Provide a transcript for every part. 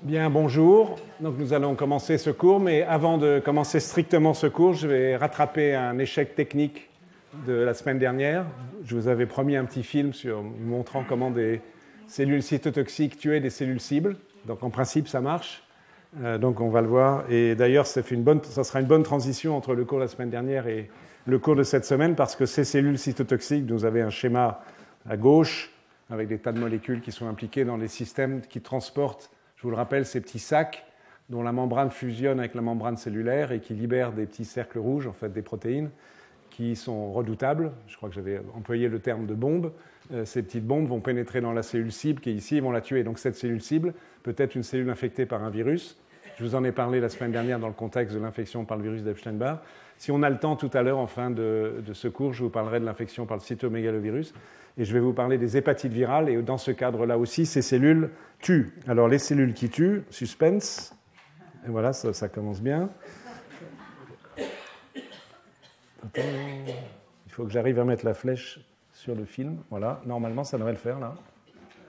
Bien, bonjour. Donc nous allons commencer ce cours, mais avant de commencer strictement ce cours, je vais rattraper un échec technique de la semaine dernière. Je vous avais promis un petit film montrant comment des cellules cytotoxiques tuaient des cellules cibles. Donc en principe, ça marche. Donc on va le voir. Et d'ailleurs, ça sera une bonne transition entre le cours de la semaine dernière et le cours de cette semaine, parce que ces cellules cytotoxiques, vous avez un schéma à gauche avec des tas de molécules qui sont impliquées dans les systèmes qui transportent, je vous le rappelle, ces petits sacs dont la membrane fusionne avec la membrane cellulaire et qui libèrent des petits cercles rouges, en fait des protéines, qui sont redoutables. Je crois que j'avais employé le terme de bombe. Ces petites bombes vont pénétrer dans la cellule cible qui est ici et vont la tuer. Donc cette cellule cible peut être une cellule infectée par un virus. Je vous en ai parlé la semaine dernière dans le contexte de l'infection par le virus d'Epstein-Barr. Si on a le temps tout à l'heure, en fin de ce cours, je vous parlerai de l'infection par le cytomégalovirus. Et je vais vous parler des hépatites virales. Et dans ce cadre-là aussi, ces cellules tuent. Alors les cellules qui tuent, suspense. Et voilà, ça commence bien. Attends, il faut que j'arrive à mettre la flèche sur le film. Voilà, normalement ça devrait le faire là.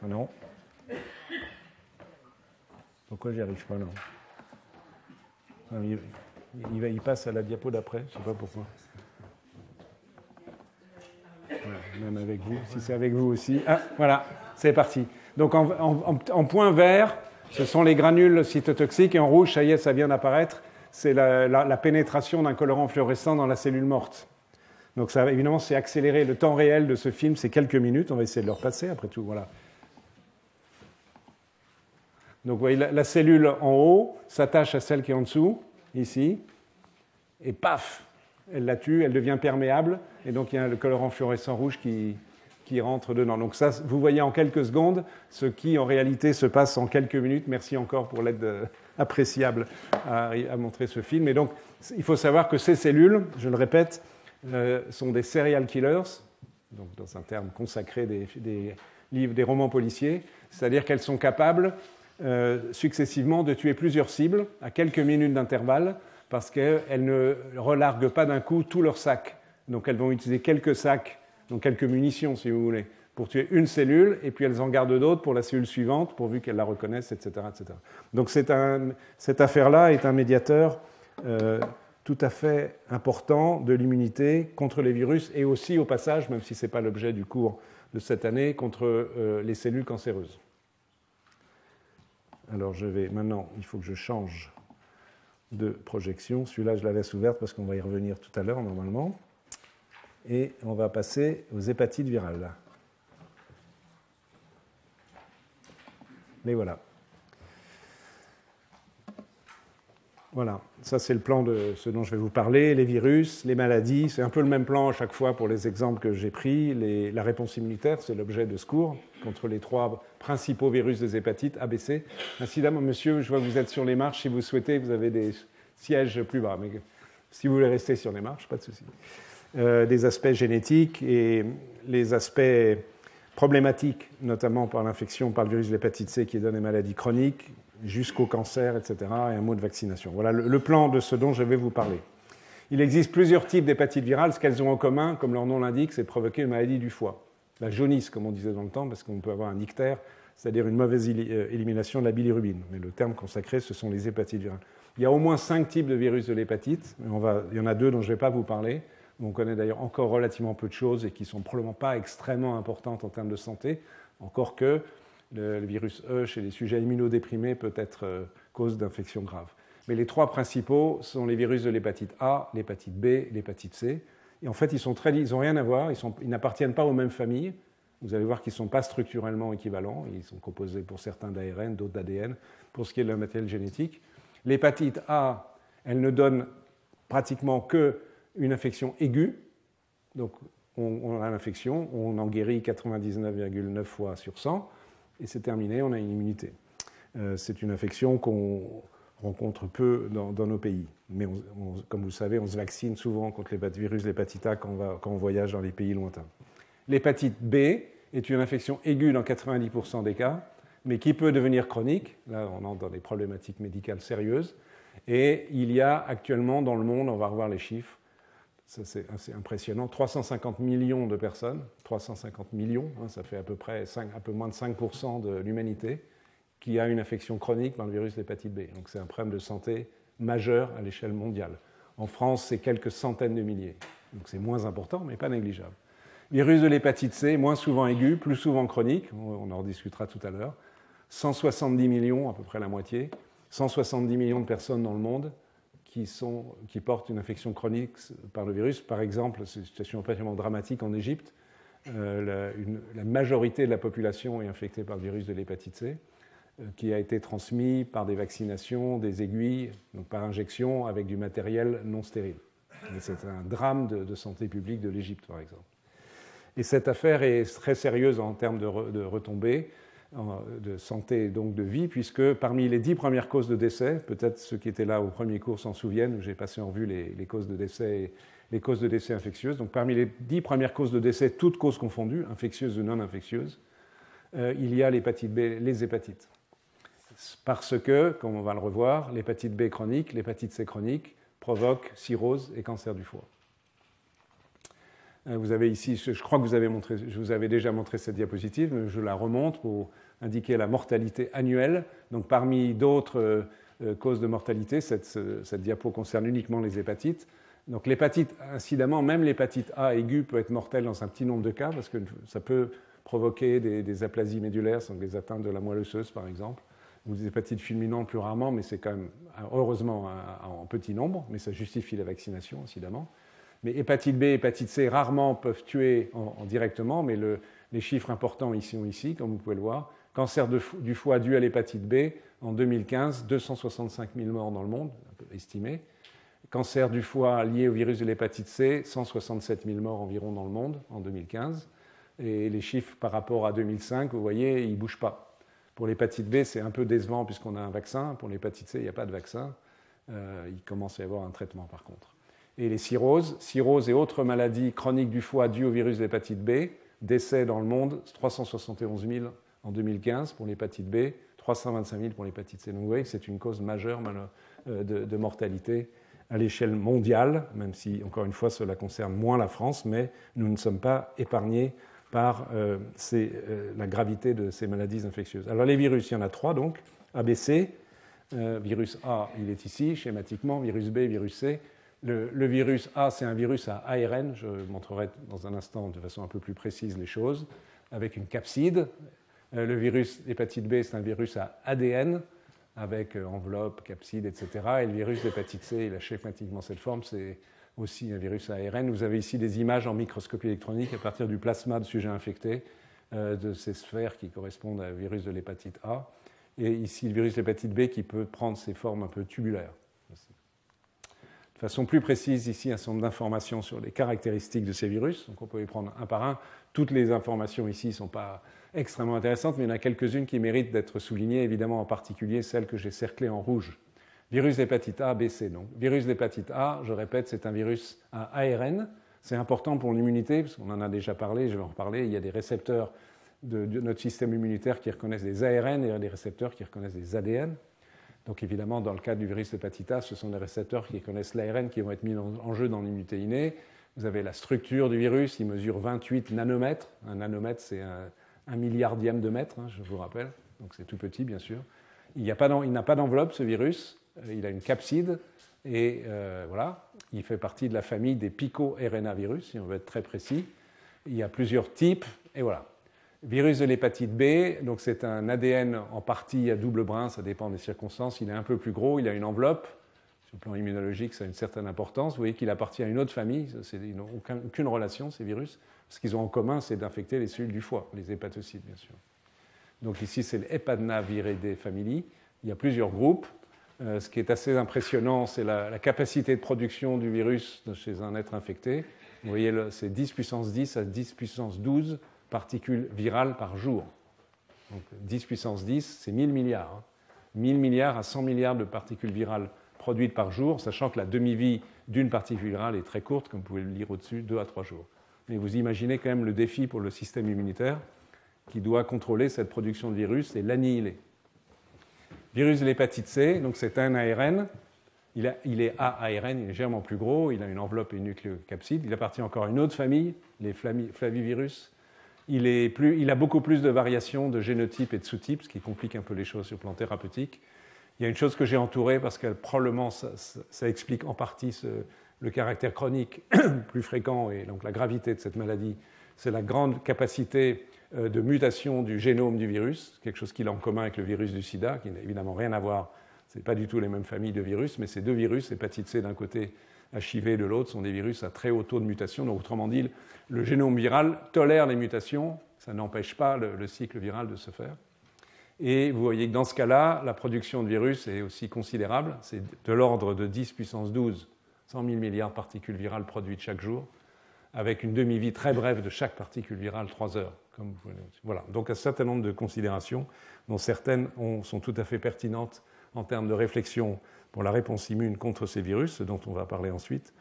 Ah non. Pourquoi j'y arrive pas là? Il passe à la diapo d'après, je ne sais pas pourquoi. Voilà, même avec vous, si c'est avec vous aussi. Ah, voilà, c'est parti. Donc en point vert, ce sont les granules cytotoxiques, et en rouge, ça y est, ça vient d'apparaître, c'est la pénétration d'un colorant fluorescent dans la cellule morte. Donc ça, évidemment, c'est accéléré. Le temps réel de ce film, c'est quelques minutes. On va essayer de le repasser, après tout. Voilà. Donc vous voyez, la cellule en haut s'attache à celle qui est en dessous, ici, et paf, elle la tue, elle devient perméable, et donc il y a le colorant fluorescent rouge qui rentre dedans. Donc ça, vous voyez en quelques secondes ce qui, en réalité, se passe en quelques minutes. Merci encore pour l'aide appréciable à montrer ce film. Et donc, il faut savoir que ces cellules, je le répète, sont des serial killers, donc dans un terme consacré des livres, des romans policiers, c'est-à-dire qu'elles sont capables successivement de tuer plusieurs cibles à quelques minutes d'intervalle, parce qu'elles ne relarguent pas d'un coup tout leur sac. Donc elles vont utiliser quelques sacs, donc quelques munitions si vous voulez, pour tuer une cellule, et puis elles en gardent d'autres pour la cellule suivante, pourvu qu'elles la reconnaissent, etc. etc. Donc cette affaire-là est un médiateur tout à fait important de l'immunité contre les virus, et aussi au passage, même si ce n'est pas l'objet du cours de cette année, contre les cellules cancéreuses. Alors maintenant, il faut que je change de projection. Celui-là, je la laisse ouverte parce qu'on va y revenir tout à l'heure normalement. Et on va passer aux hépatites virales. Les voilà. Voilà, ça c'est le plan de ce dont je vais vous parler, les virus, les maladies. C'est un peu le même plan à chaque fois pour les exemples que j'ai pris. La réponse immunitaire, c'est l'objet de ce cours, contre les trois principaux virus des hépatites, ABC. Incidemment, monsieur, je vois que vous êtes sur les marches. Si vous souhaitez, vous avez des sièges plus bas. Mais si vous voulez rester sur les marches, pas de souci. Des aspects génétiques et les aspects problématiques, notamment par l'infection par le virus de l'hépatite C qui donne des maladies chroniques, jusqu'au cancer, etc., et un mot de vaccination. Voilà le plan de ce dont je vais vous parler. Il existe plusieurs types d'hépatites virales. Ce qu'elles ont en commun, comme leur nom l'indique, c'est de provoquer une maladie du foie. La jaunisse, comme on disait dans le temps, parce qu'on peut avoir un ictère, c'est-à-dire une mauvaise élimination de la bilirubine. Mais le terme consacré, ce sont les hépatites virales. Il y a au moins 5 types de virus de l'hépatite. Il y en a 2 dont je ne vais pas vous parler. On connaît d'ailleurs encore relativement peu de choses et qui ne sont probablement pas extrêmement importantes en termes de santé, encore que le virus E chez les sujets immunodéprimés peut être cause d'infections graves. Mais les 3 principaux sont les virus de l'hépatite A, l'hépatite B, l'hépatite C. Et en fait, ils n'ont rien à voir, ils n'appartiennent pas aux mêmes familles. Vous allez voir qu'ils ne sont pas structurellement équivalents. Ils sont composés pour certains d'ARN, d'autres d'ADN, pour ce qui est de leur matériel génétique. L'hépatite A, elle ne donne pratiquement qu'une infection aiguë. Donc, on a l'infection, on en guérit 99,9 fois sur 100. Et c'est terminé, on a une immunité. C'est une infection qu'on rencontre peu dans nos pays. Mais comme vous le savez, on se vaccine souvent contre les virus de l'hépatite A quand on voyage dans les pays lointains. L'hépatite B est une infection aiguë dans 90% des cas, mais qui peut devenir chronique. Là, on entre dans des problématiques médicales sérieuses. Et il y a actuellement dans le monde, on va revoir les chiffres, ça c'est assez impressionnant, 350 millions de personnes, 350 millions, ça fait à peu près un peu moins de 5% de l'humanité, qui a une infection chronique par le virus de l'hépatite B. Donc c'est un problème de santé majeur à l'échelle mondiale. En France, c'est quelques centaines de milliers. Donc c'est moins important, mais pas négligeable. Virus de l'hépatite C, moins souvent aigu, plus souvent chronique, on en rediscutera tout à l'heure. 170 millions, à peu près la moitié, 170 millions de personnes dans le monde qui portent une infection chronique par le virus. Par exemple, c'est une situation particulièrement dramatique en Égypte. La majorité de la population est infectée par le virus de l'hépatite C, qui a été transmis par des vaccinations, des aiguilles, donc par injection, avec du matériel non stérile. C'est un drame de santé publique de l'Égypte, par exemple. Et cette affaire est très sérieuse en termes de retombées, de santé et donc de vie, puisque parmi les 10 premières causes de décès, peut-être ceux qui étaient là au premier cours s'en souviennent, où j'ai passé en revue les causes de décès, les causes de décès infectieuses. Donc parmi les 10 premières causes de décès, toutes causes confondues, infectieuses ou non infectieuses, il y a l'hépatite B, les hépatites. Parce que, comme on va le revoir, l'hépatite B chronique, l'hépatite C chronique provoque cirrhose et cancer du foie. Vous avez ici, je crois que je vous avais déjà montré cette diapositive, mais je la remonte pour indiquer la mortalité annuelle. Donc parmi d'autres causes de mortalité, cette diapo concerne uniquement les hépatites. Donc l'hépatite, incidemment, même l'hépatite A aiguë peut être mortelle dans un petit nombre de cas, parce que ça peut provoquer des aplasies médulaires, donc des atteintes de la moelle osseuse par exemple, ou des hépatites fulminantes plus rarement, mais c'est quand même heureusement en petit nombre, mais ça justifie la vaccination, incidemment. Mais hépatite B et hépatite C rarement peuvent tuer directement, mais les chiffres importants sont ici, comme vous pouvez le voir. Cancer du foie dû à l'hépatite B, en 2015, 265 000 morts dans le monde, estimé. Cancer du foie lié au virus de l'hépatite C, 167 000 morts environ dans le monde en 2015. Et les chiffres par rapport à 2005, vous voyez, ils ne bougent pas. Pour l'hépatite B, c'est un peu décevant puisqu'on a un vaccin. Pour l'hépatite C, il n'y a pas de vaccin. Il commence à y avoir un traitement par contre. Et les cirrhoses et autres maladies chroniques du foie dues au virus de l'hépatite B, décès dans le monde, 371 000 en 2015 pour l'hépatite B, 325 000 pour l'hépatite C. Donc vous voyez que c'est une cause majeure de mortalité à l'échelle mondiale, même si, encore une fois, cela concerne moins la France, mais nous ne sommes pas épargnés par la gravité de ces maladies infectieuses. Alors les virus, il y en a 3 donc, ABC, virus A, il est ici, schématiquement, virus B, virus C. Le virus A, c'est un virus à ARN, je montrerai dans un instant de façon un peu plus précise les choses, avec une capside. Le virus hépatite B, c'est un virus à ADN, avec enveloppe, capside, etc. Et le virus d'hépatite C, il a schématiquement cette forme, c'est aussi un virus à ARN. Vous avez ici des images en microscopie électronique à partir du plasma de sujets infectés, de ces sphères qui correspondent au virus de l'hépatite A. Et ici, le virus de l'hépatite B qui peut prendre ces formes un peu tubulaires. De façon plus précise, ici, un certain nombre d'informations sur les caractéristiques de ces virus. Donc on peut les prendre un par un. Toutes les informations ici ne sont pas extrêmement intéressantes, mais il y en a quelques-unes qui méritent d'être soulignées, évidemment en particulier celles que j'ai cerclées en rouge. Virus d'hépatite A, B, C. Donc, virus d'hépatite A, je répète, c'est un virus à ARN. C'est important pour l'immunité, parce qu'on en a déjà parlé, je vais en reparler. Il y a des récepteurs de notre système immunitaire qui reconnaissent des ARN et il y a des récepteurs qui reconnaissent des ADN. Donc évidemment, dans le cas du virus d'hépatite A, ce sont des récepteurs qui connaissent l'ARN qui vont être mis en jeu dans l'immunité innée. Vous avez la structure du virus, il mesure 28 nanomètres. Un nanomètre, c'est un milliardième de mètre, hein, je vous rappelle. Donc c'est tout petit, bien sûr. Il n'a pas d'enveloppe, ce virus. Il a une capside. Et voilà, il fait partie de la famille des pico-RNA-virus, si on veut être très précis. Il y a plusieurs types, et voilà. Virus de l'hépatite B, donc c'est un ADN en partie à double brin, ça dépend des circonstances. Il est un peu plus gros, il a une enveloppe. Sur le plan immunologique, ça a une certaine importance. Vous voyez qu'il appartient à une autre famille, ils n'ont aucune relation, ces virus. Ce qu'ils ont en commun, c'est d'infecter les cellules du foie, les hépatocytes, bien sûr. Donc ici, c'est l'Hepadnaviridae family. Il y a plusieurs groupes. Ce qui est assez impressionnant, c'est la capacité de production du virus chez un être infecté. Vous voyez, c'est 10 puissance 10 à 10 puissance 12 particules virales par jour. Donc 10 puissance 10, c'est 1000 milliards. Hein. 1000 milliards à 100 milliards de particules virales produites par jour, sachant que la demi-vie d'une particule virale est très courte, comme vous pouvez le lire au-dessus, 2 à 3 jours. Mais vous imaginez quand même le défi pour le système immunitaire qui doit contrôler cette production de virus et l'annihiler. Virus de l'hépatite C, donc c'est un ARN. Il est AARN, il est légèrement plus gros, il a une enveloppe et une nucléocapside. Il appartient encore à une autre famille, les flavivirus. il a beaucoup plus de variations de génotypes et de sous-types, ce qui complique un peu les choses sur le plan thérapeutique. Il y a une chose que j'ai entourée parce que probablement ça explique en partie le caractère chronique plus fréquent et donc la gravité de cette maladie. C'est la grande capacité de mutation du génome du virus, quelque chose qu'il a en commun avec le virus du sida, qui n'a évidemment rien à voir. Ce n'est pas du tout les mêmes familles de virus, mais ces deux virus, l'hépatite C d'un côté, HIV de l'autre, sont des virus à très haut taux de mutation. Donc, autrement dit, le génome viral tolère les mutations, ça n'empêche pas le cycle viral de se faire. Et vous voyez que dans ce cas-là, la production de virus est aussi considérable. C'est de l'ordre de 10 puissance 12, 100 000 milliards de particules virales produites chaque jour, avec une demi-vie très brève de chaque particule virale, 3 heures. Voilà. Donc un certain nombre de considérations, dont certaines sont tout à fait pertinentes en termes de réflexion pour la réponse immune contre ces virus, ce dont on va parler ensuite,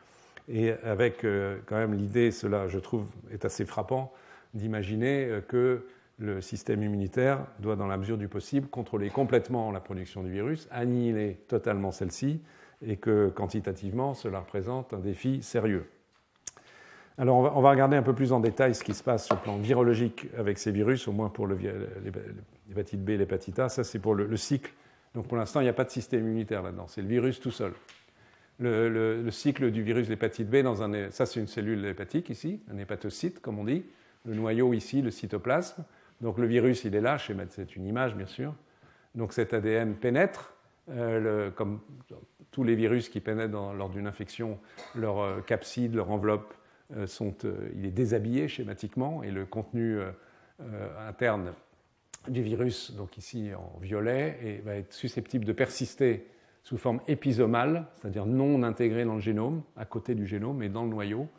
et avec quand même l'idée, cela je trouve est assez frappant, d'imaginer que le système immunitaire doit, dans la mesure du possible, contrôler complètement la production du virus, annihiler totalement celle-ci, et que quantitativement, cela représente un défi sérieux. Alors, on va regarder un peu plus en détail ce qui se passe sur le plan virologique avec ces virus, au moins pour l'hépatite B et l'hépatite A. Ça, c'est pour le cycle. Donc, pour l'instant, il n'y a pas de système immunitaire là-dedans. C'est le virus tout seul. Le cycle du virus de l'hépatite B, ça, c'est une cellule hépatique ici, un hépatocyte, comme on dit. Le noyau ici, le cytoplasme. Donc, le virus, il est là. C'est une image, bien sûr. Donc, cet ADN pénètre, comme tous les virus qui pénètrent lors d'une infection, leur capside, leur enveloppe, il est déshabillé schématiquement et le contenu interne du virus, donc ici en violet, va être susceptible de persister sous forme épisomale, c'est-à-dire non intégré dans le génome, à côté du génome, mais dans le noyau,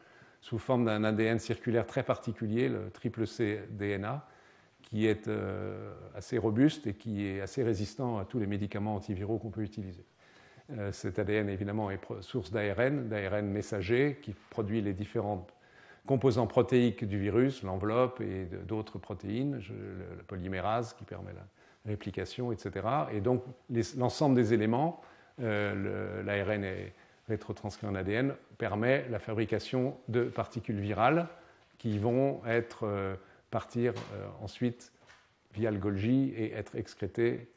sous forme d'un ADN circulaire très particulier, le triple C DNA, qui est assez robuste et qui est assez résistant à tous les médicaments antiviraux qu'on peut utiliser. Cet ADN, évidemment, est source d'ARN messager, qui produit les différents composants protéiques du virus, l'enveloppe et d'autres protéines, la polymérase qui permet la réplication, etc. Et donc, l'ensemble des éléments, l'ARN est rétrotranscrit en ADN, permet la fabrication de particules virales qui vont partir ensuite via le Golgi et être excrétées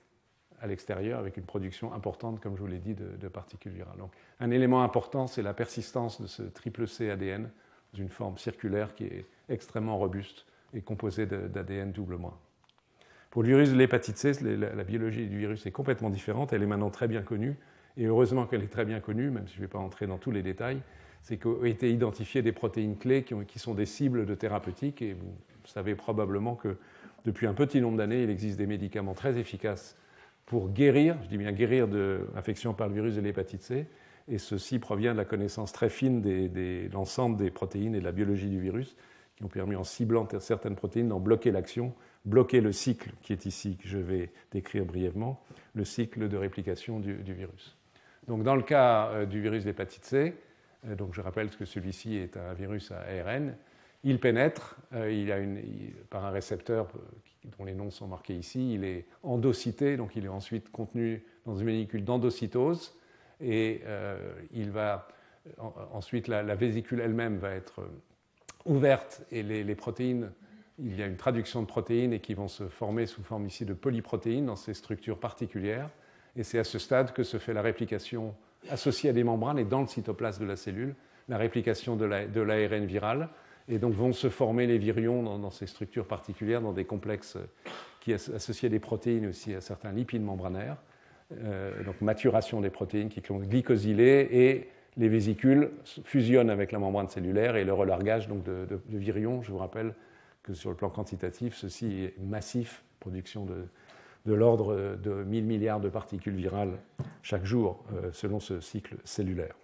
à l'extérieur avec une production importante, comme je vous l'ai dit, de particules virales. Donc, un élément important, c'est la persistance de ce triple C ADN dans une forme circulaire qui est extrêmement robuste et composée d'ADN double moins. Pour le virus de l'hépatite C, la biologie du virus est complètement différente. Elle est maintenant très bien connue. Et heureusement qu'elle est très bien connue, même si je ne vais pas entrer dans tous les détails, c'est qu'ont été identifiées des protéines clés qui sont des cibles de thérapeutiques. Et vous savez probablement que depuis un petit nombre d'années, il existe des médicaments très efficaces pour guérir, je dis bien guérir de l'infection par le virus de l'hépatite C, et ceci provient de la connaissance très fine de l'ensemble des protéines et de la biologie du virus, qui ont permis, en ciblant certaines protéines, d'en bloquer l'action, bloquer le cycle qui est ici, que je vais décrire brièvement, le cycle de réplication du virus. Donc, dans le cas du virus d'hépatite C, donc je rappelle que celui-ci est un virus à ARN, il pénètre, par un récepteur dont les noms sont marqués ici, il est endocyté, donc il est ensuite contenu dans une molécule d'endocytose, et ensuite la vésicule elle-même va être ouverte, et les protéines, il y a une traduction de protéines et qui vont se former sous forme ici de polyprotéines dans ces structures particulières, et c'est à ce stade que se fait la réplication associée à des membranes et dans le cytoplasme de la cellule, la réplication de l'ARN viral. Et donc vont se former les virions dans ces structures particulières, dans des complexes qui associent des protéines aussi à certains lipides membranaires. Donc maturation des protéines qui sont glycosylées, et les vésicules fusionnent avec la membrane cellulaire, et le relargage donc, de virions. Je vous rappelle que sur le plan quantitatif, ceci est massif, production de l'ordre de 1000 milliards de particules virales chaque jour, selon ce cycle cellulaire.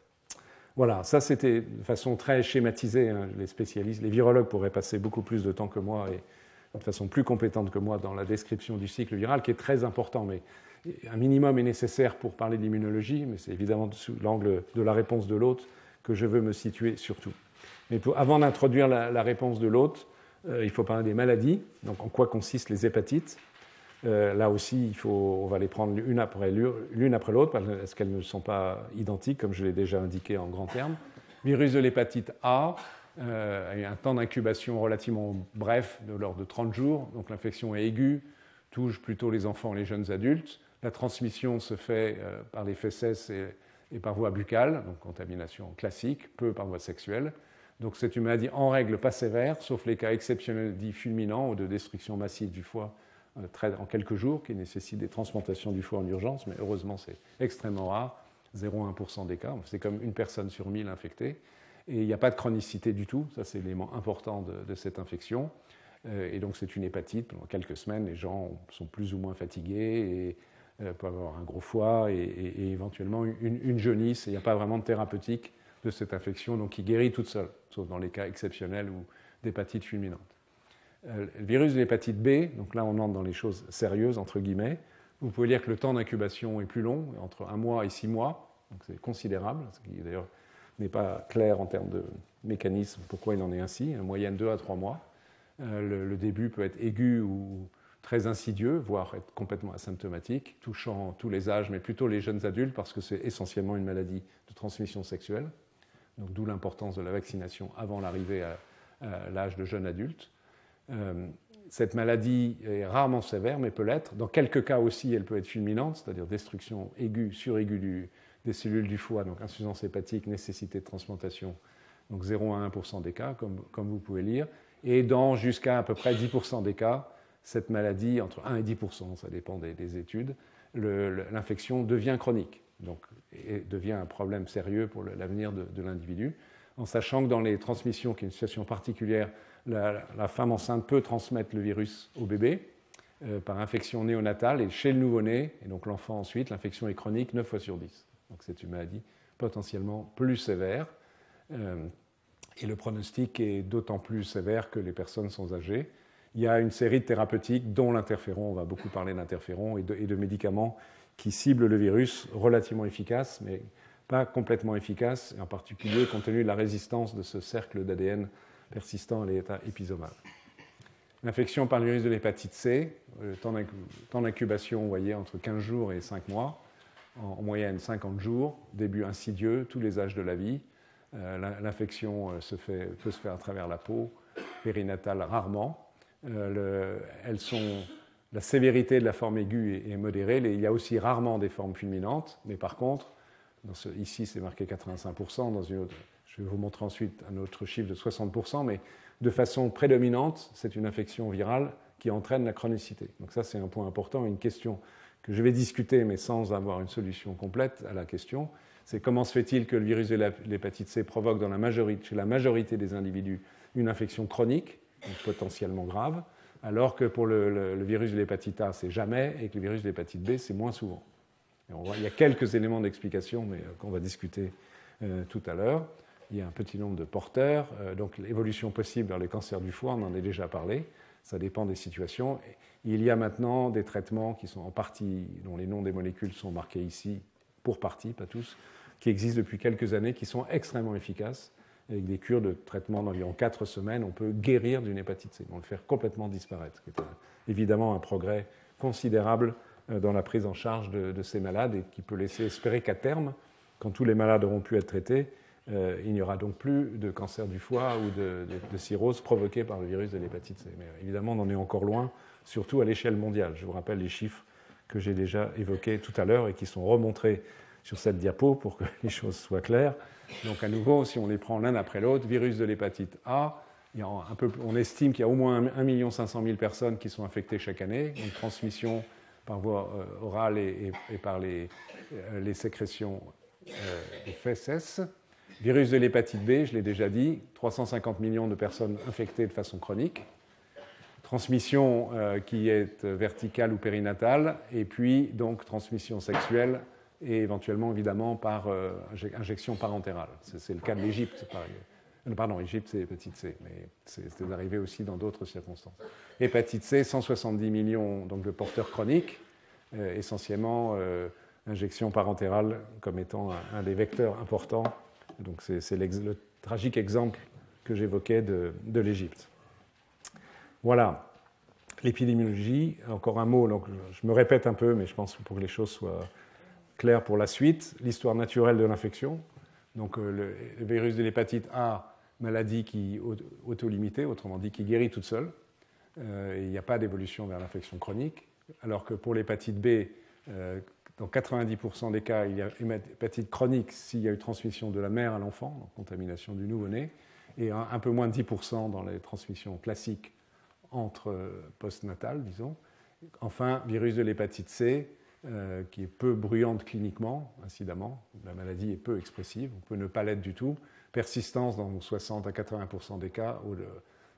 Voilà, ça c'était de façon très schématisée. Hein, les spécialistes, les virologues pourraient passer beaucoup plus de temps que moi et de façon plus compétente que moi dans la description du cycle viral, qui est très important. Mais un minimum est nécessaire pour parler de l'immunologie, mais c'est évidemment sous l'angle de la réponse de l'hôte que je veux me situer surtout. Mais avant d'introduire la réponse de l'hôte, il faut parler des maladies. Donc, en quoi consistent les hépatites ? Là aussi, on va les prendre l'une après l'autre, parce qu'elles ne sont pas identiques, comme je l'ai déjà indiqué en grands termes. Virus de l'hépatite A, un temps d'incubation relativement bref, de l'ordre de 30 jours. Donc l'infection est aiguë, touche plutôt les enfants et les jeunes adultes. La transmission se fait par les fesses et par voie buccale, donc contamination classique, peu par voie sexuelle. Donc c'est une maladie en règle pas sévère, sauf les cas exceptionnels dits fulminants ou de destruction massive du foie en quelques jours, qui nécessitent des transplantations du foie en urgence, mais heureusement c'est extrêmement rare, 0,1% des cas. C'est comme une personne sur 1000 infectée. Et il n'y a pas de chronicité du tout, ça c'est l'élément important de cette infection. Et donc c'est une hépatite, pendant quelques semaines, les gens sont plus ou moins fatigués et peuvent avoir un gros foie et éventuellement une jaunisse. Il n'y a pas vraiment de thérapeutique de cette infection, donc qui guérit toute seule, sauf dans les cas exceptionnels ou d'hépatite fulminante. Le virus de l'hépatite B, donc là on entre dans les choses sérieuses, entre guillemets. Vous pouvez lire que le temps d'incubation est plus long, entre 1 mois et 6 mois, donc c'est considérable, ce qui d'ailleurs n'est pas clair en termes de mécanisme pourquoi il en est ainsi, en moyenne 2 à 3 mois. Le début peut être aigu ou très insidieux, voire être complètement asymptomatique, touchant tous les âges, mais plutôt les jeunes adultes, parce que c'est essentiellement une maladie de transmission sexuelle, donc d'où l'importance de la vaccination avant l'arrivée à l'âge de jeune adulte. Cette maladie est rarement sévère, mais peut l'être. Dans quelques cas aussi, elle peut être fulminante, c'est-à-dire destruction aiguë, suraiguë des cellules du foie, donc insuffisance hépatique, nécessité de transplantation, donc 0 à 1% des cas, comme vous pouvez lire. Et dans jusqu'à à peu près 10% des cas, cette maladie, entre 1 et 10%, ça dépend des études, l'infection devient chronique, donc et devient un problème sérieux pour l'avenir de l'individu, en sachant que dans les transmissions, qui est une situation particulière, la femme enceinte peut transmettre le virus au bébé par infection néonatale et chez le nouveau-né, et donc l'enfant ensuite, l'infection est chronique 9 fois sur 10. Donc c'est une maladie potentiellement plus sévère. Et le pronostic est d'autant plus sévère que les personnes sont âgées. Il y a une série de thérapeutiques, dont l'interféron, on va beaucoup parler d'interféron, et de médicaments qui ciblent le virus, relativement efficaces, mais pas complètement efficaces, et en particulier compte tenu de la résistance de ce cercle d'ADN persistant à l'état épisomal. L'infection par le virus de l'hépatite C, le temps d'incubation, vous voyez, entre 15 jours et 5 mois, en moyenne 50 jours, début insidieux, tous les âges de la vie. L'infection peut se faire à travers la peau, périnatale rarement. La sévérité de la forme aiguë est modérée. Il y a aussi rarement des formes fulminantes, mais par contre, ici c'est marqué 85%, dans une autre, je vais vous montrer ensuite un autre chiffre de 60%, mais de façon prédominante, c'est une infection virale qui entraîne la chronicité. Donc ça c'est un point important, une question que je vais discuter, mais sans avoir une solution complète à la question. C'est comment se fait-il que le virus de l'hépatite C provoque chez la majorité des individus une infection chronique, donc potentiellement grave, alors que pour le virus de l'hépatite A, c'est jamais, et que le virus de l'hépatite B, c'est moins souvent. Et il y a quelques éléments d'explication, mais qu'on va discuter tout à l'heure. Il y a un petit nombre de porteurs, donc l'évolution possible vers les cancers du foie, on en a déjà parlé, ça dépend des situations. Il y a maintenant des traitements qui sont en partie, dont les noms des molécules sont marqués ici, pour partie, pas tous, qui existent depuis quelques années, qui sont extrêmement efficaces. Avec des cures de traitement d'environ 4 semaines, on peut guérir d'une hépatite C, on le faire complètement disparaître, ce qui est évidemment un progrès considérable dans la prise en charge de ces malades et qui peut laisser espérer qu'à terme, quand tous les malades auront pu être traités, il n'y aura donc plus de cancer du foie ou de cirrhose provoquée par le virus de l'hépatite C. Mais évidemment, on en est encore loin, surtout à l'échelle mondiale. Je vous rappelle les chiffres que j'ai déjà évoqués tout à l'heure et qui sont remontrés sur cette diapo pour que les choses soient claires. Donc à nouveau, si on les prend l'un après l'autre, virus de l'hépatite A, on estime qu'il y a au moins 1 500 000 personnes qui sont infectées chaque année, une transmission par voie orale et par les sécrétions des fesses. Virus de l'hépatite B, je l'ai déjà dit, 350 millions de personnes infectées de façon chronique. Transmission qui est verticale ou périnatale, et puis donc transmission sexuelle et éventuellement évidemment par injection parentérale. C'est le cas de l'Égypte, pardon, l'Égypte c'est hépatite C, mais c'est arrivé aussi dans d'autres circonstances. Hépatite C, 170 millions donc, de porteurs chroniques, essentiellement injection parentérale comme étant un des vecteurs importants. Donc c'est le tragique exemple que j'évoquais de l'Égypte. Voilà, l'épidémiologie. Encore un mot, donc je me répète un peu, mais je pense pour que les choses soient claires pour la suite. L'histoire naturelle de l'infection. Donc le virus de l'hépatite A maladie qui auto-limitée, autrement dit qui guérit toute seule, et il n'y a pas d'évolution vers l'infection chronique, alors que pour l'hépatite B, dans 90% des cas, il y a hépatite chronique s'il y a eu transmission de la mère à l'enfant, donc contamination du nouveau-né, et un peu moins de 10% dans les transmissions classiques entre postnatales, disons. Enfin, virus de l'hépatite C, qui est peu bruyante cliniquement, incidemment, la maladie est peu expressive, on peut ne pas l'être du tout, persistance dans 60 à 80% des cas,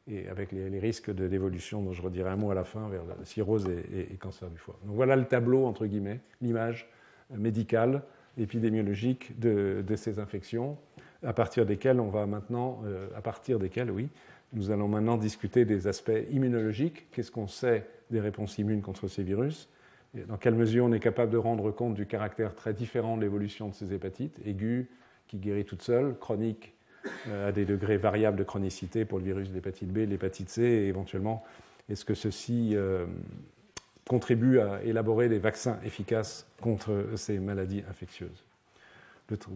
et avec les risques d'évolution dont je redirai un mot à la fin, vers la cirrhose et cancer du foie. Donc voilà le tableau, entre guillemets, l'image médicale, épidémiologique de ces infections, à partir desquelles nous allons maintenant discuter des aspects immunologiques. Qu'est-ce qu'on sait des réponses immunes contre ces virus? Et dans quelle mesure on est capable de rendre compte du caractère très différent de l'évolution de ces hépatites, aiguë, qui guérit toute seule, chronique, à des degrés variables de chronicité pour le virus de l'hépatite B, l'hépatite C, et éventuellement, est-ce que ceci contribue à élaborer des vaccins efficaces contre ces maladies infectieuses?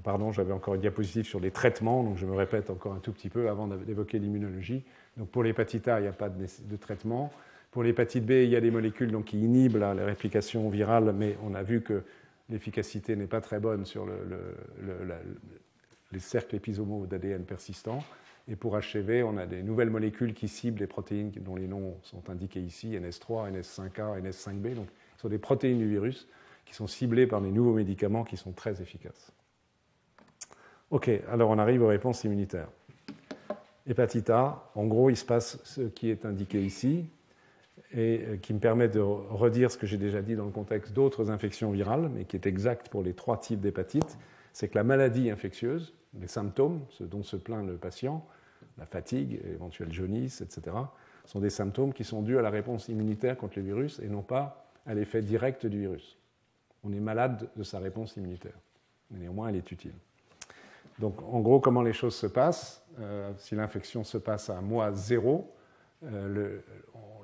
Pardon, j'avais encore une diapositive sur les traitements, donc je me répète encore un tout petit peu avant d'évoquer l'immunologie. Donc pour l'hépatite A, il n'y a pas de traitement. Pour l'hépatite B, il y a des molécules donc, qui inhibent la réplication virale, mais on a vu que l'efficacité n'est pas très bonne sur les cercles épisomaux d'ADN persistants. Et pour HCV, on a des nouvelles molécules qui ciblent les protéines dont les noms sont indiqués ici, NS3, NS5A, NS5B. Donc, ce sont des protéines du virus qui sont ciblées par des nouveaux médicaments qui sont très efficaces. OK, alors on arrive aux réponses immunitaires. Hépatite A, en gros, il se passe ce qui est indiqué ici et qui me permet de redire ce que j'ai déjà dit dans le contexte d'autres infections virales, mais qui est exact pour les 3 types d'hépatite. C'est que la maladie infectieuse, les symptômes, ce dont se plaint le patient, la fatigue, éventuelle jaunisse, etc., sont des symptômes qui sont dus à la réponse immunitaire contre le virus et non pas à l'effet direct du virus. On est malade de sa réponse immunitaire, mais néanmoins elle est utile. Donc en gros, comment les choses se passent? Si l'infection se passe à mois 0,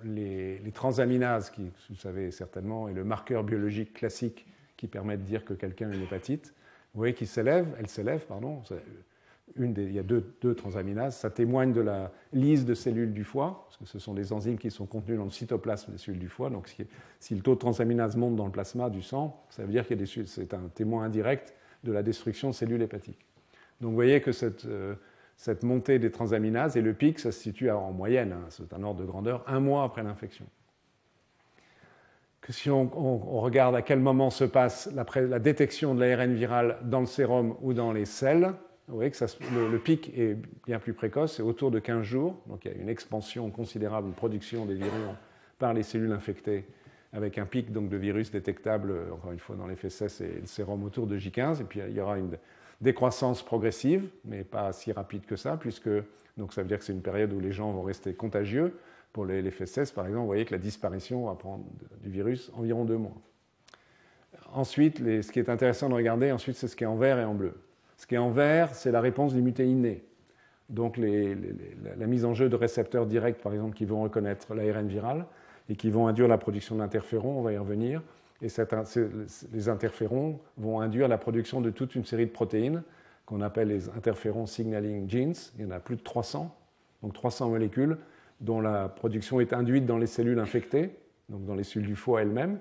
les transaminases, qui, vous savez certainement, est le marqueur biologique classique qui permet de dire que quelqu'un a une hépatite, vous voyez qu'il s'élève, il y a deux transaminases, ça témoigne de la lyse de cellules du foie, parce que ce sont des enzymes qui sont contenues dans le cytoplasme des cellules du foie, donc si le taux de transaminase monte dans le plasma du sang, ça veut dire que c'est un témoin indirect de la destruction de cellules hépatiques. Donc vous voyez que cette montée des transaminases, et le pic, ça se situe en moyenne, c'est un ordre de grandeur, 1 mois après l'infection. Que si on regarde à quel moment se passe la détection de l'ARN viral dans le sérum ou dans les selles, vous voyez que le pic est bien plus précoce, c'est autour de 15 jours, donc il y a une expansion considérable de production des virus par les cellules infectées, avec un pic donc, de virus détectable, encore une fois, dans les fesses et le sérum autour de J15, et puis il y aura une décroissance progressive, mais pas si rapide que ça, puisque donc ça veut dire que c'est une période où les gens vont rester contagieux. Pour les fesses, par exemple, vous voyez que la disparition va prendre du virus environ 2 mois. Ensuite, ce qui est intéressant de regarder, ensuite, c'est ce qui est en vert et en bleu. Ce qui est en vert, c'est la réponse d'immunité innée. Donc la mise en jeu de récepteurs directs, par exemple, qui vont reconnaître l'ARN viral et qui vont induire la production d'interférons, on va y revenir. Et les interférons vont induire la production de toute une série de protéines qu'on appelle les interférons signaling genes. Il y en a plus de 300, donc 300 molécules dont la production est induite dans les cellules infectées, donc dans les cellules du foie elles-mêmes,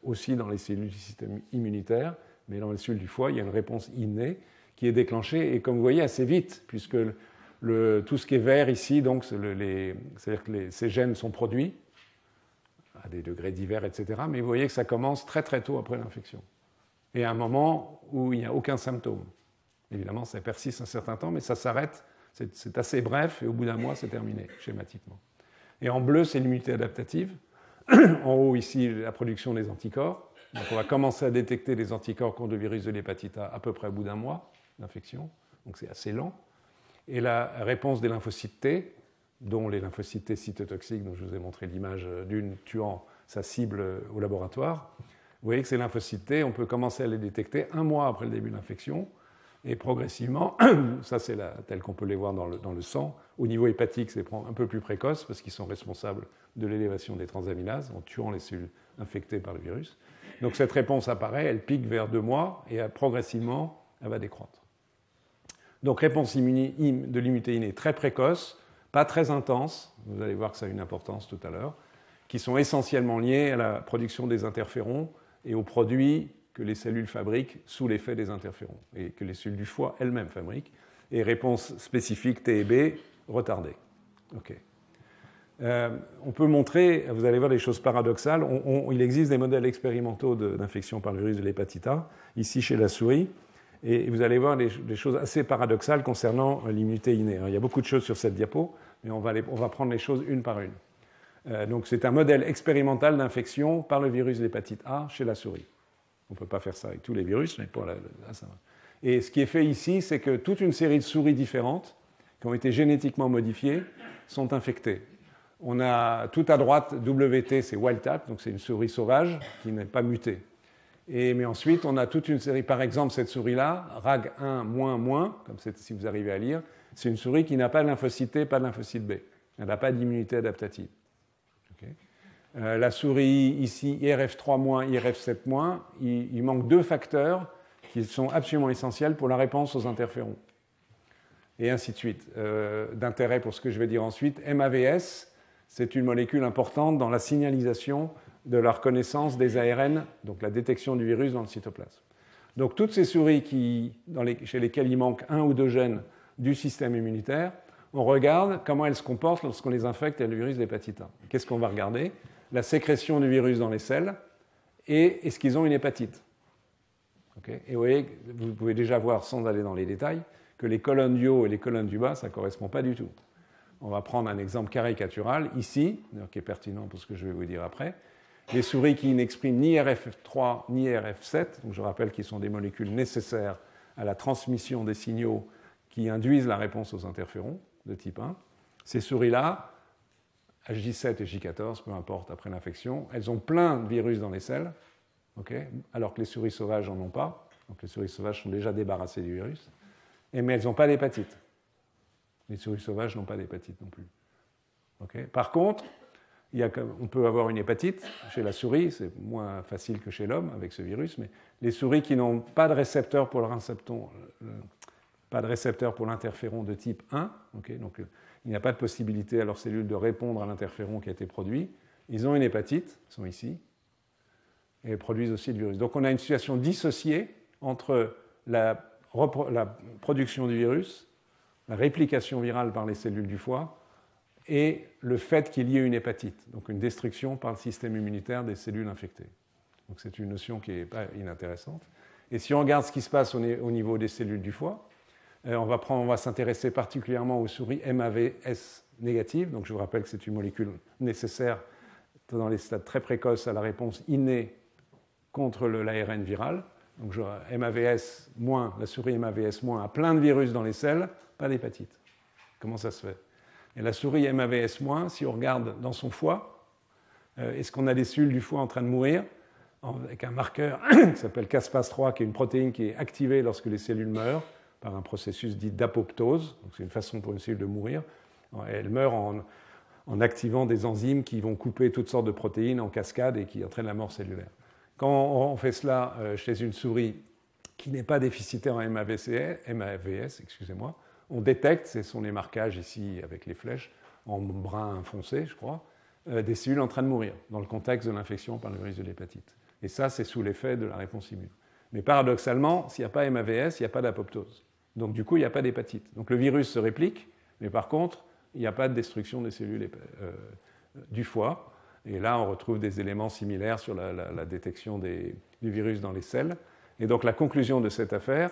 aussi dans les cellules du système immunitaire, mais dans les cellules du foie, il y a une réponse innée qui est déclenchée, et comme vous voyez, assez vite, puisque tout ce qui est vert ici, donc, c'est-à-dire que ces gènes sont produits à des degrés divers, etc., mais vous voyez que ça commence très très tôt après l'infection, et à un moment où il n'y a aucun symptôme. Évidemment, ça persiste un certain temps, mais ça s'arrête. C'est assez bref, et au bout d'1 mois, c'est terminé, schématiquement. Et en bleu, c'est l'immunité adaptative. En haut, ici, la production des anticorps. Donc, on va commencer à détecter les anticorps contre le virus de l'hépatite A à peu près au bout d'1 mois d'infection. Donc, c'est assez lent. Et la réponse des lymphocytes T, dont les lymphocytes T cytotoxiques, dont je vous ai montré l'image d'une tuant sa cible au laboratoire. Vous voyez que ces lymphocytes T, on peut commencer à les détecter 1 mois après le début de l'infection. Et progressivement, ça c'est tel qu'on peut les voir dans le sang, au niveau hépatique c'est un peu plus précoce parce qu'ils sont responsables de l'élévation des transaminases en tuant les cellules infectées par le virus. Donc cette réponse apparaît, elle pique vers 2 mois et progressivement elle va décroître. Donc réponse de l'immunité innée très précoce, pas très intense, vous allez voir que ça a une importance tout à l'heure, qui sont essentiellement liées à la production des interférons et aux produits que les cellules fabriquent sous l'effet des interférons et que les cellules du foie elles-mêmes fabriquent, et réponse spécifique T et B retardée. Okay. On peut montrer, vous allez voir des choses paradoxales, il existe des modèles expérimentaux d'infection par le virus de l'hépatite A, ici chez la souris, et vous allez voir des choses assez paradoxales concernant l'immunité innée. Alors, il y a beaucoup de choses sur cette diapo, mais on va prendre les choses une par une. Donc c'est un modèle expérimental d'infection par le virus de l'hépatite A chez la souris. On ne peut pas faire ça avec tous les virus, mais pour là, ça va. Et ce qui est fait ici, c'est que toute une série de souris différentes, qui ont été génétiquement modifiées, sont infectées. On a tout à droite, WT, c'est wild type, donc c'est une souris sauvage qui n'est pas mutée. Mais ensuite, on a toute une série, par exemple, cette souris-là, RAG1-, comme si vous arrivez à lire, c'est une souris qui n'a pas de lymphocyte T, pas de lymphocyte B. Elle n'a pas d'immunité adaptative. Okay. La souris ici, IRF3-, IRF7-, il manque 2 facteurs qui sont absolument essentiels pour la réponse aux interférons. Et ainsi de suite. D'intérêt pour ce que je vais dire ensuite, MAVS, c'est une molécule importante dans la signalisation de la reconnaissance des ARN, donc la détection du virus dans le cytoplasme. Donc toutes ces souris chez lesquelles il manque 1 ou 2 gènes du système immunitaire, on regarde comment elles se comportent lorsqu'on les infecte avec le virus de l'hépatite A. Qu'est-ce qu'on va regarder? La sécrétion du virus dans les selles et est-ce qu'ils ont une hépatite. Okay. Et vous pouvez déjà voir, sans aller dans les détails, que les colonnes du haut et les colonnes du bas, ça ne correspond pas du tout. On va prendre un exemple caricatural, ici, qui est pertinent pour ce que je vais vous dire après. Les souris qui n'expriment ni RF3 ni RF7, donc je rappelle qu'ils sont des molécules nécessaires à la transmission des signaux qui induisent la réponse aux interférons de type 1. Ces souris-là, J7 et J14, peu importe, après l'infection, elles ont plein de virus dans les selles, okay, alors que les souris sauvages n'en ont pas. Donc les souris sauvages sont déjà débarrassées du virus. Mais elles n'ont pas d'hépatite. Les souris sauvages n'ont pas d'hépatite non plus. Okay. Par contre, on peut avoir une hépatite chez la souris, c'est moins facile que chez l'homme avec ce virus, mais les souris qui n'ont pas de récepteur pour l'interféron de type 1, okay, donc il n'y a pas de possibilité à leurs cellules de répondre à l'interféron qui a été produit, ils ont une hépatite, ils sont ici, et produisent aussi le virus. Donc on a une situation dissociée entre la production du virus, la réplication virale par les cellules du foie, et le fait qu'il y ait une hépatite, donc une destruction par le système immunitaire des cellules infectées. Donc c'est une notion qui n'est pas inintéressante. Et si on regarde ce qui se passe au niveau des cellules du foie, on va s'intéresser particulièrement aux souris MAVS négatives. Donc je vous rappelle que c'est une molécule nécessaire dans les stades très précoces à la réponse innée contre l'ARN viral. Donc MAVS-, la souris MAVS- a plein de virus dans les selles, pas d'hépatite. Comment ça se fait? Et la souris MAVS-, si on regarde dans son foie, est-ce qu'on a des cellules du foie en train de mourir avec un marqueur qui s'appelle Caspase-3, qui est une protéine qui est activée lorsque les cellules meurent par un processus dit d'apoptose. Donc c'est une façon pour une cellule de mourir. Elle meurt en activant des enzymes qui vont couper toutes sortes de protéines en cascade et qui entraînent la mort cellulaire. Quand on fait cela chez une souris qui n'est pas déficitaire en MAVS, on détecte, ce sont les marquages ici avec les flèches, en brun foncé, je crois, des cellules en train de mourir dans le contexte de l'infection par le virus de l'hépatite. Et ça, c'est sous l'effet de la réponse immune. Mais paradoxalement, s'il n'y a pas MAVS, il n'y a pas d'apoptose. Donc du coup, il n'y a pas d'hépatite. Donc le virus se réplique, mais par contre, il n'y a pas de destruction des cellules du foie. Et là, on retrouve des éléments similaires sur la détection du virus dans les selles. Et donc la conclusion de cette affaire,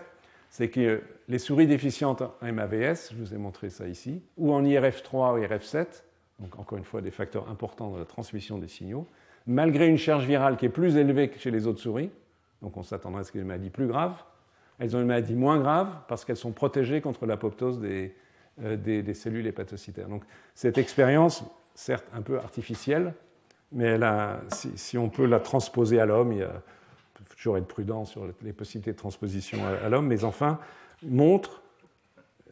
c'est que les souris déficientes en MAVS, je vous ai montré ça ici, ou en IRF3 ou IRF7, donc encore une fois des facteurs importants dans la transmission des signaux, malgré une charge virale qui est plus élevée que chez les autres souris, donc on s'attendrait à ce qu'elles aient une maladie plus grave, elles ont une maladie moins grave parce qu'elles sont protégées contre l'apoptose des cellules hépatocytaires. Donc cette expérience, certes un peu artificielle, mais si on peut la transposer à l'homme, il faut toujours être prudent sur les possibilités de transposition à l'homme, mais enfin montre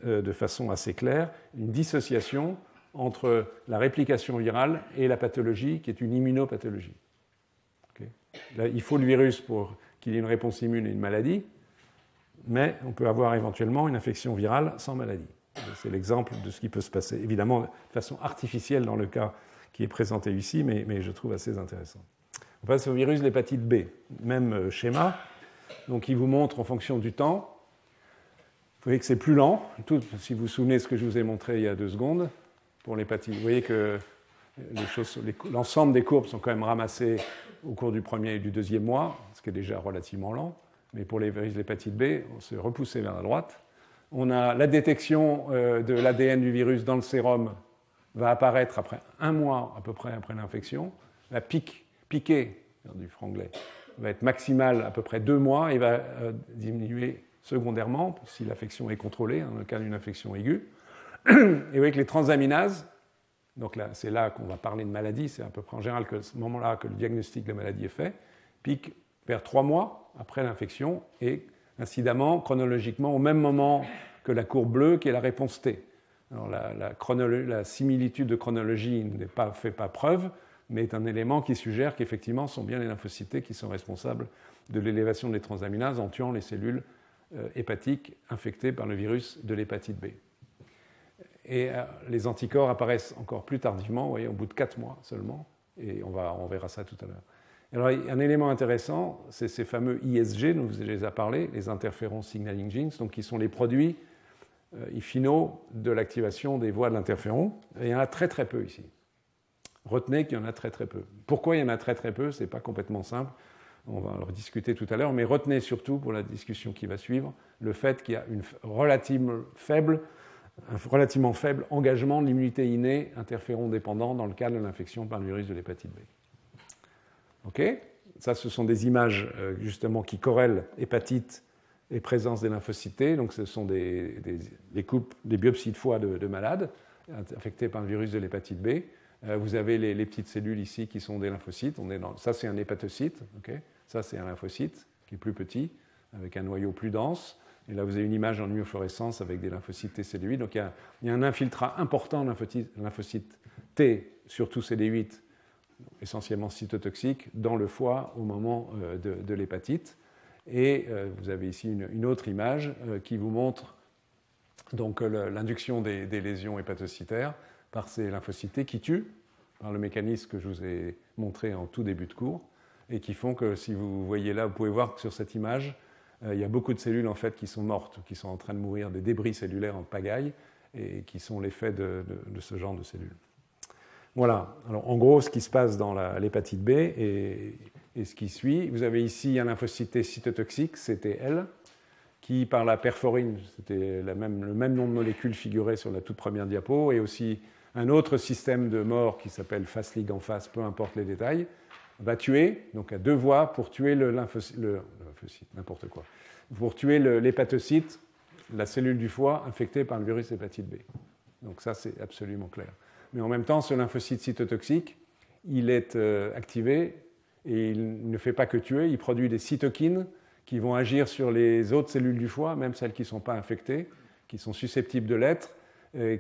de façon assez claire une dissociation entre la réplication virale et la pathologie qui est une immunopathologie. Okay. Là, il faut le virus pour qu'il y ait une réponse immune et une maladie, mais on peut avoir éventuellement une infection virale sans maladie. C'est l'exemple de ce qui peut se passer, évidemment de façon artificielle dans le cas qui est présenté ici, mais je trouve assez intéressant. On passe au virus de l'hépatite B, même schéma. Donc il vous montre en fonction du temps. Vous voyez que c'est plus lent. Si vous vous souvenez de ce que je vous ai montré il y a 2 secondes, pour l'hépatite, vous voyez que l'ensemble des courbes sont quand même ramassées au cours du premier et du deuxième mois, ce qui est déjà relativement lent. Mais pour les virus de l'hépatite B, on s'est repoussé vers la droite. On a la détection de l'ADN du virus dans le sérum va apparaître après 1 mois à peu près après l'infection. La piquée du franglais va être maximale à peu près 2 mois et va diminuer secondairement si l'affection est contrôlée, dans le cas d'une infection aiguë. Et vous voyez que les transaminases, donc là, c'est là qu'on va parler de maladie, c'est à peu près en général que ce moment-là que le diagnostic de la maladie est fait, piquent vers 3 mois après l'infection et incidemment, chronologiquement, au même moment que la courbe bleue qui est la réponse T. Alors la similitude de chronologie ne fait pas preuve, mais est un élément qui suggère qu'effectivement, ce sont bien les lymphocytes T qui sont responsables de l'élévation des transaminases en tuant les cellules hépatiques infectées par le virus de l'hépatite B. Et les anticorps apparaissent encore plus tardivement, vous voyez, au bout de 4 mois seulement, et on verra ça tout à l'heure. Alors, un élément intéressant, c'est ces fameux ISG, dont je vous ai déjà parlé, les interferons signaling genes, donc qui sont les produits finaux de l'activation des voies de l'interféron. Et il y en a très très peu ici. Retenez qu'il y en a très très peu. Pourquoi il y en a très très peu? Ce n'est pas complètement simple. On va en rediscuter tout à l'heure, mais retenez surtout pour la discussion qui va suivre le fait qu'il y a un relativement faible engagement de l'immunité innée interféron dépendant dans le cas de l'infection par le virus de l'hépatite B. OK? Ça, ce sont des images justement qui corrèlent hépatite et présence des lymphocytes T. Donc, ce sont des biopsies de foie de malades infectés par le virus de l'hépatite B. Vous avez les petites cellules ici qui sont des lymphocytes. Ça, c'est un hépatocyte. Okay? Ça, c'est un lymphocyte qui est plus petit, avec un noyau plus dense. Et là, vous avez une image en immunofluorescence avec des lymphocytes T CD8. Donc, il y a un infiltrat important de lymphocytes T, surtout CD8, essentiellement cytotoxiques, dans le foie au moment de l'hépatite. Et vous avez ici une autre image qui vous montre donc, l'induction des lésions hépatocytaires par ces lymphocytes T qui tuent, par le mécanisme que je vous ai montré en tout début de cours, et qui font que, si vous voyez là, vous pouvez voir que sur cette image, il y a beaucoup de cellules en fait, qui sont mortes, qui sont en train de mourir, des débris cellulaires en pagaille, et qui sont l'effet de ce genre de cellules. Voilà, alors en gros, ce qui se passe dans l'hépatite B et ce qui suit, vous avez ici un lymphocyte T cytotoxique, CTL, qui par la perforine, c'était le même nom de molécule figuré sur la toute première diapo, et aussi un autre système de mort qui s'appelle FASLIG en face, peu importe les détails, va tuer, donc à 2 voies pour tuer le lymphocyte, n'importe quoi, pour tuer l'hépatocyte, la cellule du foie infectée par le virus hépatite B. Donc ça, c'est absolument clair. Mais en même temps, ce lymphocyte cytotoxique, il est activé et il ne fait pas que tuer, il produit des cytokines qui vont agir sur les autres cellules du foie, même celles qui ne sont pas infectées, qui sont susceptibles de l'être,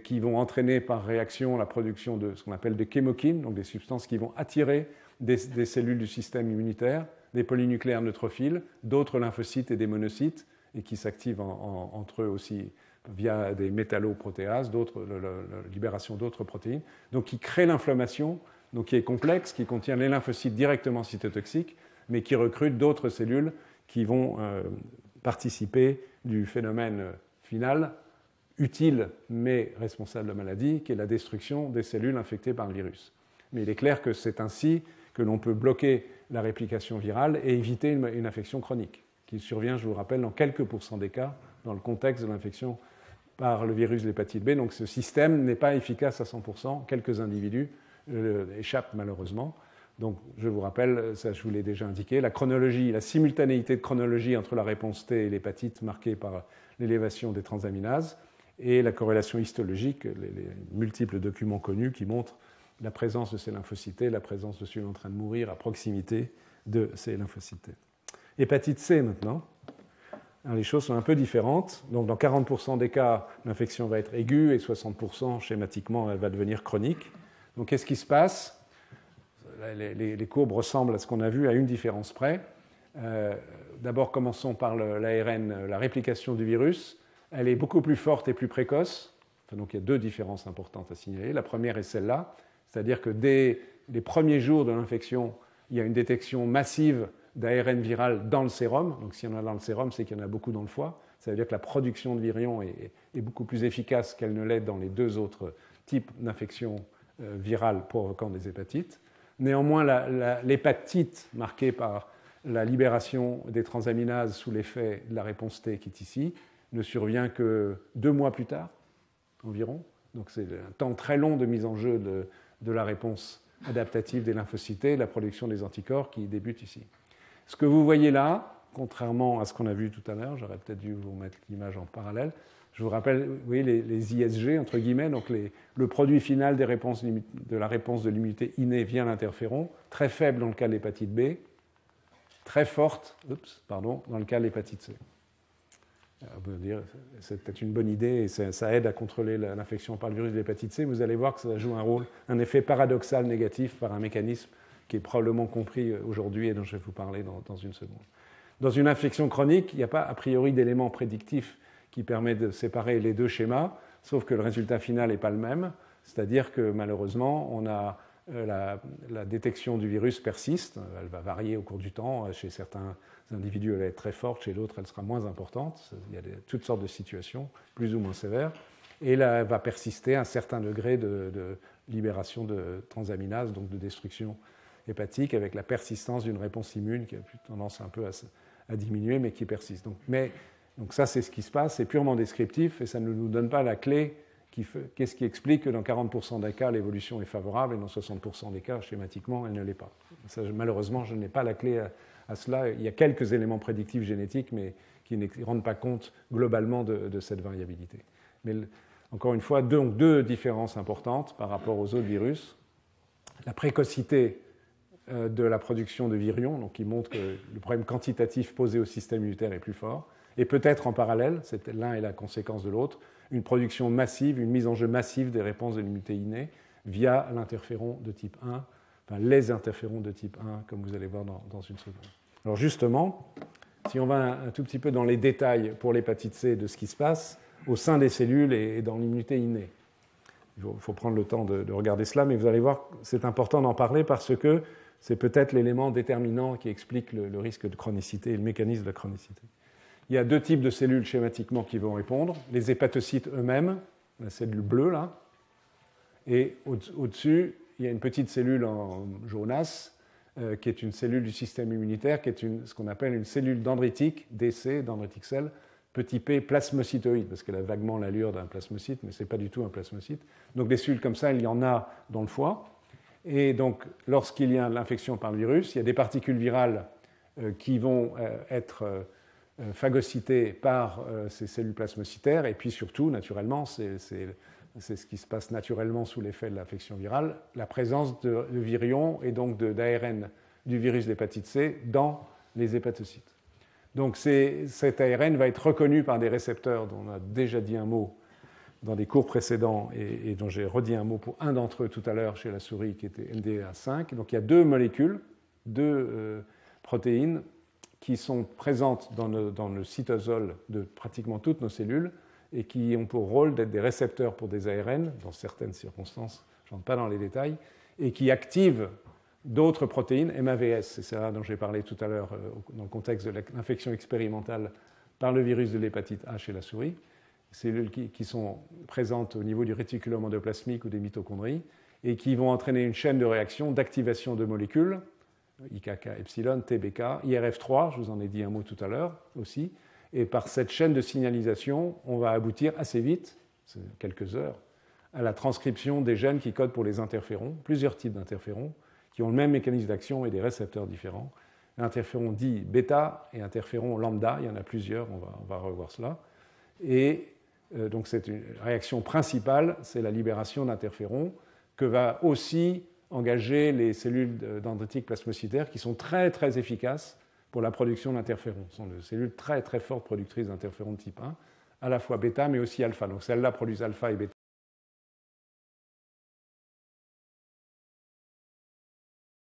qui vont entraîner par réaction la production de ce qu'on appelle des chémokines, donc des substances qui vont attirer des cellules du système immunitaire, des polynucléaires neutrophiles, d'autres lymphocytes et des monocytes, et qui s'activent entre eux aussi via des métalloprotéases, la libération d'autres protéines, donc qui créent l'inflammation, donc qui est complexe, qui contient les lymphocytes directement cytotoxiques, mais qui recrute d'autres cellules qui vont participer du phénomène final, utile mais responsable de la maladie, qui est la destruction des cellules infectées par le virus. Mais il est clair que c'est ainsi que l'on peut bloquer la réplication virale et éviter une infection chronique, qui survient, je vous rappelle, dans quelques pourcents des cas, dans le contexte de l'infection par le virus de l'hépatite B. Donc ce système n'est pas efficace à 100%, quelques individus échappent malheureusement. Donc je vous rappelle, ça je vous l'ai déjà indiqué, la chronologie, la simultanéité de chronologie entre la réponse T et l'hépatite marquée par l'élévation des transaminases et la corrélation histologique, les multiples documents connus qui montrent la présence de ces lymphocytes, la présence de celui en train de mourir à proximité de ces lymphocytes. Hépatite C maintenant. Alors, les choses sont un peu différentes. Donc, dans 40% des cas, l'infection va être aiguë et 60% schématiquement, elle va devenir chronique. Donc, qu'est-ce qui se passe? Les courbes ressemblent à ce qu'on a vu à une différence près. D'abord, commençons par l'ARN, la réplication du virus. Elle est beaucoup plus forte et plus précoce. Enfin, donc il y a deux différences importantes à signaler. La première est celle-là, c'est-à-dire que dès les premiers jours de l'infection, il y a une détection massive d'ARN viral dans le sérum. Donc s'il y en a dans le sérum, c'est qu'il y en a beaucoup dans le foie. Ça veut dire que la production de virions est beaucoup plus efficace qu'elle ne l'est dans les deux autres types d'infections virales provoquant des hépatites. Néanmoins, l'hépatite marquée par la libération des transaminases sous l'effet de la réponse T qui est ici ne survient que 2 mois plus tard environ. Donc c'est un temps très long de mise en jeu de la réponse adaptative des lymphocytes et la production des anticorps qui débute ici. Ce que vous voyez là, contrairement à ce qu'on a vu tout à l'heure, j'aurais peut-être dû vous mettre l'image en parallèle, je vous rappelle, vous voyez les ISG, entre guillemets, donc le produit final de la réponse de l'immunité innée via l'interféron, très faible dans le cas de l'hépatite B, très forte dans le cas de l'hépatite C. On peut dire, c'est peut-être une bonne idée et ça aide à contrôler l'infection par le virus de l'hépatite C. Vous allez voir que ça joue un effet paradoxal négatif par un mécanisme qui est probablement compris aujourd'hui et dont je vais vous parler dans une seconde. Dans une infection chronique, il n'y a pas a priori d'élément prédictif qui permet de séparer les deux schémas, sauf que le résultat final n'est pas le même, c'est-à-dire que malheureusement, on a la détection du virus persiste, elle va varier au cours du temps, chez certains individus elle va être très forte, chez d'autres elle sera moins importante, il y a toutes sortes de situations, plus ou moins sévères, et là elle va persister à un certain degré de libération de transaminases, donc de destruction hépatique, avec la persistance d'une réponse immune qui a plus tendance un peu à diminuer, mais qui persiste. Donc ça, c'est ce qui se passe, c'est purement descriptif, et ça ne nous donne pas la clé qu'est-ce qui explique que dans 40% des cas, l'évolution est favorable, et dans 60% des cas, schématiquement, elle ne l'est pas. Ça, malheureusement, je n'ai pas la clé à cela. Il y a quelques éléments prédictifs génétiques, mais qui ne rendent pas compte globalement de cette variabilité. Mais encore une fois, deux différences importantes par rapport aux autres virus. La précocité de la production de virions, donc qui montre que le problème quantitatif posé au système immunitaire est plus fort, et peut-être en parallèle, l'un est la conséquence de l'autre, une production massive, une mise en jeu massive des réponses de l'immunité innée via l'interféron de type 1, enfin les interférons de type 1, comme vous allez voir dans une seconde. Alors justement, si on va un tout petit peu dans les détails pour l'hépatite C de ce qui se passe au sein des cellules et dans l'immunité innée, il faut prendre le temps de regarder cela, mais vous allez voir, c'est important d'en parler parce que c'est peut-être l'élément déterminant qui explique le risque de chronicité et le mécanisme de la chronicité. Il y a deux types de cellules schématiquement qui vont répondre. Les hépatocytes eux-mêmes, la cellule bleue là, et au-dessus, il y a une petite cellule en jaunasse qui est une cellule du système immunitaire, qui est ce qu'on appelle une cellule dendritique, DC, dendritic cell, petit p plasmocytoïde, parce qu'elle a vaguement l'allure d'un plasmocyte, mais ce n'est pas du tout un plasmocyte. Donc des cellules comme ça, il y en a dans le foie. Et donc, lorsqu'il y a l'infection par le virus, il y a des particules virales qui vont être phagocytées par ces cellules plasmocytaires, et puis surtout, naturellement, c'est ce qui se passe naturellement sous l'effet de l'infection virale, la présence de virions et donc d'ARN du virus d'hépatite C dans les hépatocytes. Donc cet ARN va être reconnu par des récepteurs dont on a déjà dit un mot dans des cours précédents et dont j'ai redit un mot pour un d'entre eux tout à l'heure chez la souris qui était NDA5. Donc il y a deux molécules, deux protéines qui sont présentes dans le cytosol de pratiquement toutes nos cellules et qui ont pour rôle d'être des récepteurs pour des ARN, dans certaines circonstances, je n'entre pas dans les détails, et qui activent d'autres protéines, MAVS, c'est ça dont j'ai parlé tout à l'heure dans le contexte de l'infection expérimentale par le virus de l'hépatite A chez la souris, cellules qui sont présentes au niveau du réticulum endoplasmique ou des mitochondries, et qui vont entraîner une chaîne de réaction d'activation de molécules, IKK, epsilon, TBK, IRF3, je vous en ai dit un mot tout à l'heure aussi, et par cette chaîne de signalisation, on va aboutir assez vite, c'est quelques heures, à la transcription des gènes qui codent pour les interférons, plusieurs types d'interférons, qui ont le même mécanisme d'action et des récepteurs différents. L'interféron dit bêta et interféron lambda, il y en a plusieurs, on va revoir cela. Et donc cette réaction principale, c'est la libération d'interférons que va aussi engager les cellules dendritiques plasmocytaires qui sont très très efficaces pour la production d'interférons. Ce sont des cellules très très fortes productrices d'interférons de type 1, à la fois bêta mais aussi alpha. Donc celles-là produisent alpha et